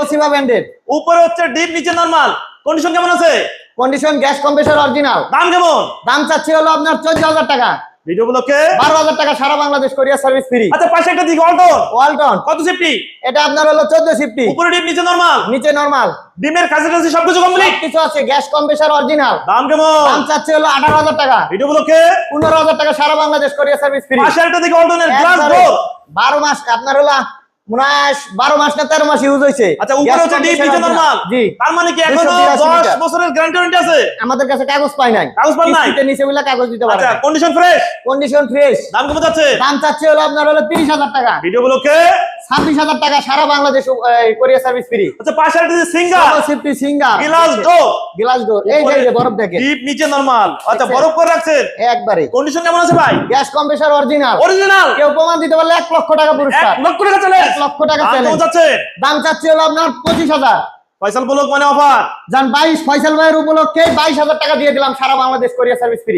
Toshiba ব্র্যান্ডের। উপরে হচ্ছে ডিপ, নিচে নরমাল। কন্ডিশন কেমন আছে? Condition gas compressor original. দাম কেমন? দাম চাচ্ছি হলো আপনার 14,000 টাকা। ভিডিও ব্লকে 12,000 টাকা, সারা বাংলাদেশ কোরিয়ার সার্ভিস ফ্রি। আচ্ছা, পাশে একটা দিকে অল্টন। ওয়ালটন। কত সেফটি? এটা আপনার হলো 14 সিফটি। উপরে ডিপ, নিচে নরমাল। নিচে নরমাল। ডিমের কাছাকাছি সবকিছু কমপ্লিট। কিছু আছে, গ্যাস কম্প্রেসর অরিজিনাল। দাম কেমন? দাম চাচ্ছি হলো 18,000 টাকা। ভিডিও ব্লকে 15,000 টাকা, সারা বাংলাদেশ কোরিয়ার সার্ভিস ফ্রি। পাশে একটা দিকে অল্টনের গ্লাস একবারে ডোর। 12 মাস আপনার হলো মনে হয় 12 মাস না 13 মাস ইউজ হয়েছে। আচ্ছা, উপরে হচ্ছে ডিপ, নিচে নরমাল। জি। তার মানে কি এখনো 10 বছরের গ্যারান্টি আছে? আমাদের কাছে কাগজ পাই নাই। কাগজ পান নাই? কিস্তিতে নিচে বলে কাগজ দিতে পারে। আচ্ছা, কন্ডিশন ফ্রেশ। Condition fresh. দাম কেমন যাচ্ছে? দাম চাচ্ছে হলো আপনার হলো 30,000 টাকা। ভিডিও ব্লকে 26,000 টাকা, সারা বাংলাদেশ কোরিয়ার সার্ভিস ফ্রি। আচ্ছা, পাশে একটা দিকে সিঙ্গার সিফটি সিঙ্গার গ্লাস ডোর। Glass door. এই যে বরফ দেখেন। ডিপ, নিচে নরমাল। আচ্ছা, দেখছেন? বরফ করে রাখছেন। একবারে কন্ডিশন কেমন আছে ভাই? Gas compressor original. অরিজিনাল। কেউ প্রমাণ দিতে পারলে 1 লক্ষ টাকা 1 পুরস্কার। লক্ষ টাকা চলে। 1 লক্ষ টাকা দাম চ্যালেঞ্জ। কেমন যাচ্ছে? দাম চাচ্ছে হলো আপনার 25,000। ফয়সাল ব্লক মানে অফার। যান 22 ফয়সাল ভাইয়ের উপলক্ষে 22,000 টাকা দিয়ে দিলাম, সারা বাংলাদেশ কোরিয়ার সার্ভিস ফ্রি।